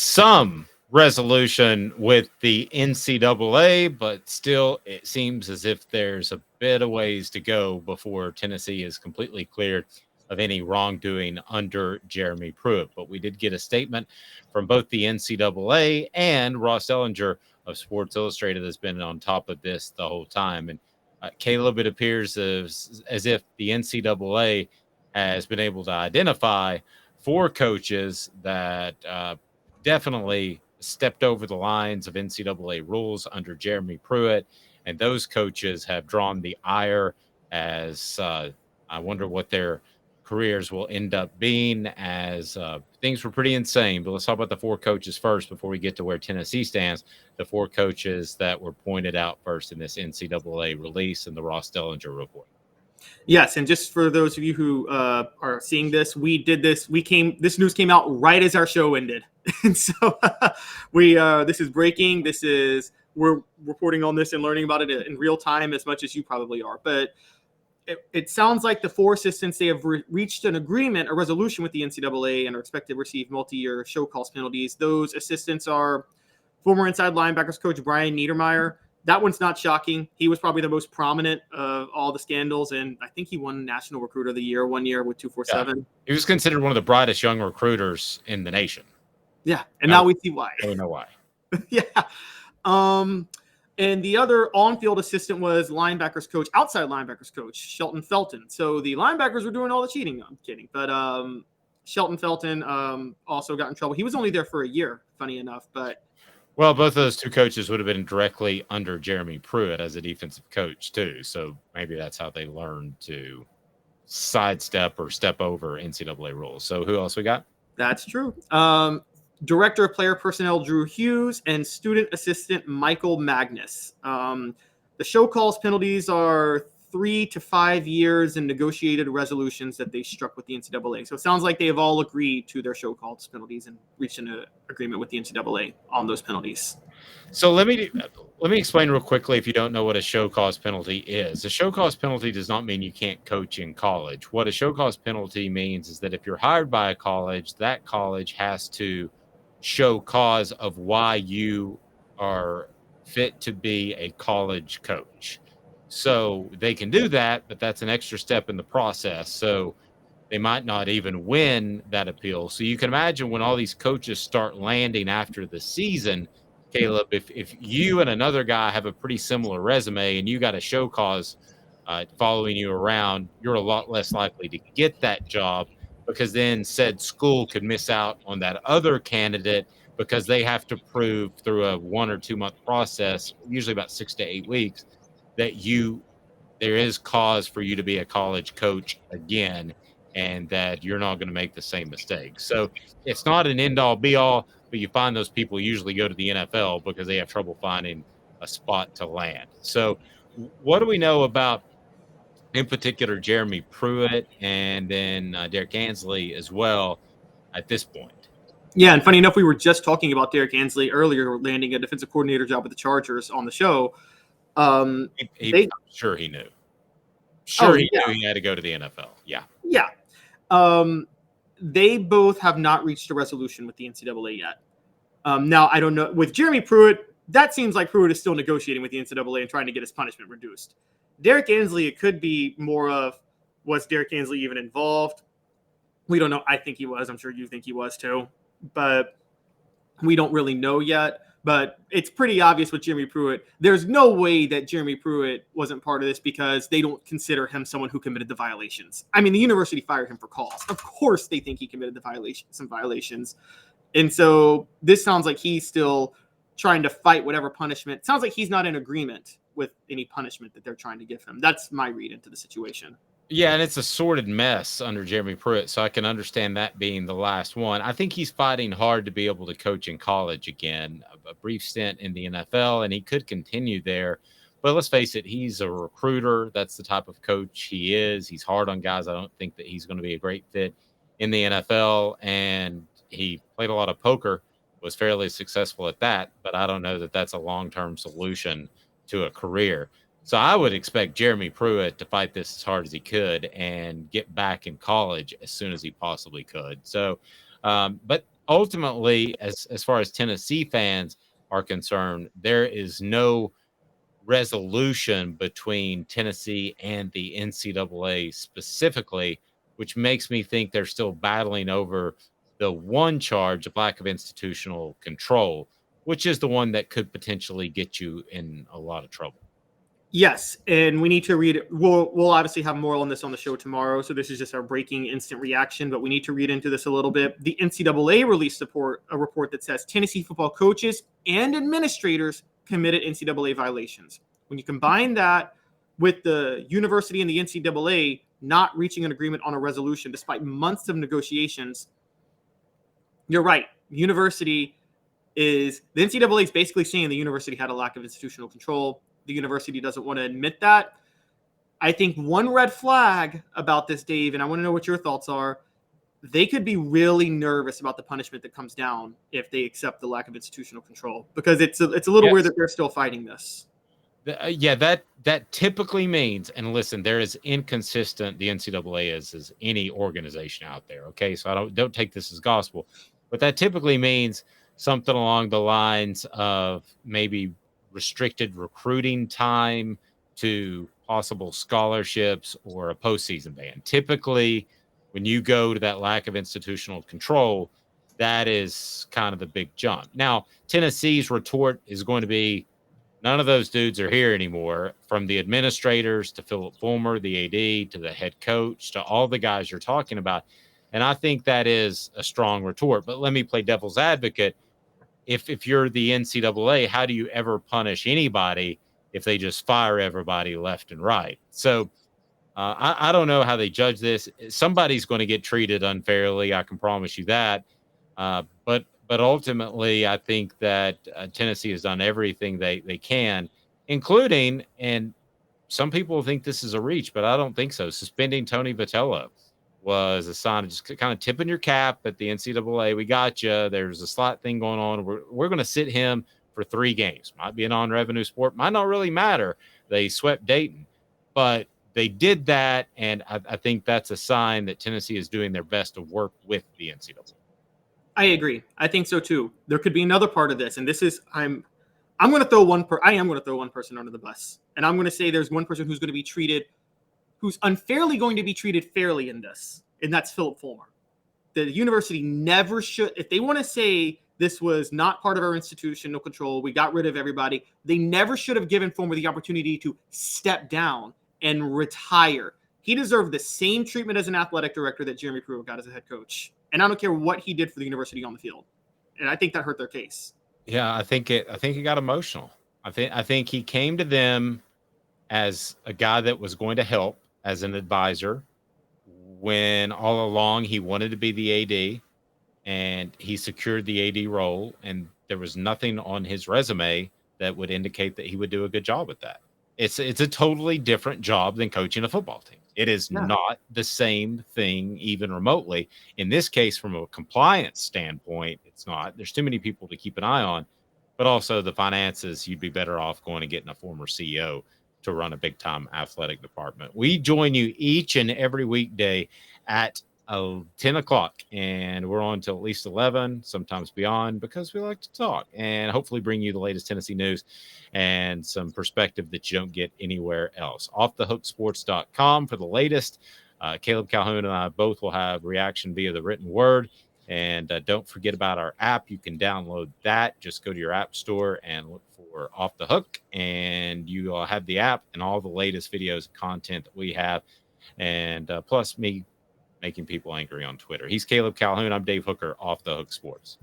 some resolution with the NCAA, but still it seems as if there's a bit of ways to go before Tennessee is completely cleared of any wrongdoing under Jeremy Pruitt. But we did get a statement from both the NCAA and Ross Ellinger of Sports Illustrated that's been on top of this the whole time. And Caleb, it appears as if the NCAA has been able to identify 4 coaches that definitely stepped over the lines of NCAA rules under Jeremy Pruitt, and those coaches have drawn the ire as I wonder what their careers will end up being, as things were pretty insane. But let's talk about the 4 coaches first before we get to where Tennessee stands. The 4 coaches that were pointed out first in this NCAA release in the Ross Dellinger report. Yes, and just for those of you who are seeing this, we did this. This news came out right as our show ended, and so this is breaking. We're reporting on this and learning about it in real time as much as you probably are. But it sounds like the 4 assistants, they have reached an agreement, a resolution with the NCAA, and are expected to receive multi-year show cause penalties. Those assistants are former inside linebackers coach Brian Niedermeyer. That one's not shocking. He was probably the most prominent of all the scandals, and I think he won National Recruiter of the Year one year with 247. Yeah. He was considered one of the brightest young recruiters in the nation. Yeah, and now we see why. I don't know why. Yeah. And the other on-field assistant was outside linebackers coach, Shelton Felton. So the linebackers were doing all the cheating. No, I'm kidding. But Shelton Felton also got in trouble. He was only there for a year, funny enough, but well, both of those 2 coaches would have been directly under Jeremy Pruitt as a defensive coach, too. So maybe that's how they learned to sidestep or step over NCAA rules. So who else we got? That's true. Director of Player Personnel Drew Hughes and student assistant Michael Magnus. The show calls penalties are 3 to 5 years in negotiated resolutions that they struck with the NCAA. So it sounds like they have all agreed to their show calls penalties and reached an agreement with the NCAA on those penalties. So let me explain real quickly if you don't know what a show cause penalty is. A show cause penalty does not mean you can't coach in college. What a show cause penalty means is that if you're hired by a college, that college has to show cause of why you are fit to be a college coach. So they can do that, but that's an extra step in the process. So they might not even win that appeal. So you can imagine when all these coaches start landing after the season, Caleb, if you and another guy have a pretty similar resume and you got a show cause following you around, you're a lot less likely to get that job, because then said school could miss out on that other candidate because they have to prove through a 1 or 2 month process, usually about 6 to 8 weeks, that there is cause for you to be a college coach again, and that you're not going to make the same mistake. So it's not an end all be all, but you find those people usually go to the NFL because they have trouble finding a spot to land. So what do we know about, in particular, Jeremy Pruitt and then Derrick Ansley as well at this point? Yeah, and funny enough, we were just talking about Derrick Ansley earlier, landing a defensive coordinator job with the Chargers on the show. I'm sure he knew. He knew he had to go to the NFL. Yeah. Yeah. They both have not reached a resolution with the NCAA yet. Now, I don't know. With Jeremy Pruitt, that seems like Pruitt is still negotiating with the NCAA and trying to get his punishment reduced. Derrick Ansley, it could be more of, was Derrick Ansley even involved? We don't know. I think he was. I'm sure you think he was too. But we don't really know yet. But it's pretty obvious with Jeremy Pruitt. There's no way that Jeremy Pruitt wasn't part of this because they don't consider him someone who committed the violations. I mean, the university fired him for cause. Of course they think he committed some violations. And so this sounds like he's still trying to fight whatever punishment. It sounds like he's not in agreement with any punishment that they're trying to give him. That's my read into the situation. Yeah, and it's a sordid mess under Jeremy Pruitt, so I can understand that being the last one. I think he's fighting hard to be able to coach in college again, a brief stint in the NFL, and he could continue there. But let's face it, he's a recruiter. That's the type of coach he is. He's hard on guys. I don't think that he's going to be a great fit in the NFL, and he played a lot of poker, was fairly successful at that, but I don't know that that's a long-term solution to a career. So I would expect Jeremy Pruitt to fight this as hard as he could and get back in college as soon as he possibly could. So, but ultimately, as far as Tennessee fans are concerned, there is no resolution between Tennessee and the NCAA specifically, which makes me think they're still battling over the one charge of lack of institutional control, which is the one that could potentially get you in a lot of trouble. Yes, and we need to read. We'll obviously have more on this on the show tomorrow. So this is just our breaking instant reaction, but we need to read into this a little bit. The NCAA released a report that says Tennessee football coaches and administrators committed NCAA violations. When you combine that with the university and the NCAA not reaching an agreement on a resolution despite months of negotiations, you're right. The NCAA is basically saying the university had a lack of institutional control. The university doesn't want to admit that. I think one red flag about this, Dave, and I want to know what your thoughts are. They could be really nervous about the punishment that comes down if they accept the lack of institutional control, because it's a little weird that they're still fighting this. Yeah, that typically means, and listen, they're as inconsistent the NCAA is as any organization out there. Okay, so I don't take this as gospel, but that typically means something along the lines of maybe restricted recruiting time to possible scholarships or a postseason ban. Typically, when you go to that lack of institutional control, that is kind of the big jump. Now, Tennessee's retort is going to be, none of those dudes are here anymore, from the administrators to Philip Fulmer, the AD, to the head coach, to all the guys you're talking about. And I think that is a strong retort. But let me play devil's advocate. If you're the NCAA, how do you ever punish anybody if they just fire everybody left and right? So I don't know how they judge this. Somebody's going to get treated unfairly. I can promise you that. But ultimately, I think that Tennessee has done everything they can, including, and some people think this is a reach, but I don't think so. Suspending Tony Vitello was a sign of just kind of tipping your cap at the NCAA. We got you. There's a slot thing going on. We're going to sit him for 3 games. Might be a non-revenue sport. Might not really matter. They swept Dayton, but they did that, and I think that's a sign that Tennessee is doing their best to work with the NCAA. I agree. I think so too. There could be another part of this, and this is I'm going to throw I am going to throw one person under the bus, and I'm going to say there's one person who's unfairly going to be treated fairly in this, and that's Philip Fulmer. The university never should, if they want to say this was not part of our institutional control, we got rid of everybody, they never should have given Fulmer the opportunity to step down and retire. He deserved the same treatment as an athletic director that Jeremy Pruitt got as a head coach. And I don't care what he did for the university on the field. And I think that hurt their case. Yeah, I think it got emotional. I think he came to them as a guy that was going to help as an advisor, when all along he wanted to be the AD, and he secured the AD role, and there was nothing on his resume that would indicate that he would do a good job at that. It's a totally different job than coaching a football team. It is not the same thing, even remotely. In this case, from a compliance standpoint, it's not. There's too many people to keep an eye on, but also the finances, you'd be better off going and getting a former CEO to run a big time athletic department. We join you each and every weekday at 10 o'clock, and we're on till at least 11, sometimes beyond, because we like to talk and hopefully bring you the latest Tennessee news and some perspective that you don't get anywhere else. Offthehooksports.com for the latest. Caleb Calhoun and I both will have reaction via the written word. And don't forget about our app. You can download that. Just go to your app store and look for Off the Hook, and you will have the app and all the latest videos and content that we have. And plus me making people angry on Twitter. He's Caleb Calhoun. I'm Dave Hooker, Off the Hook Sports.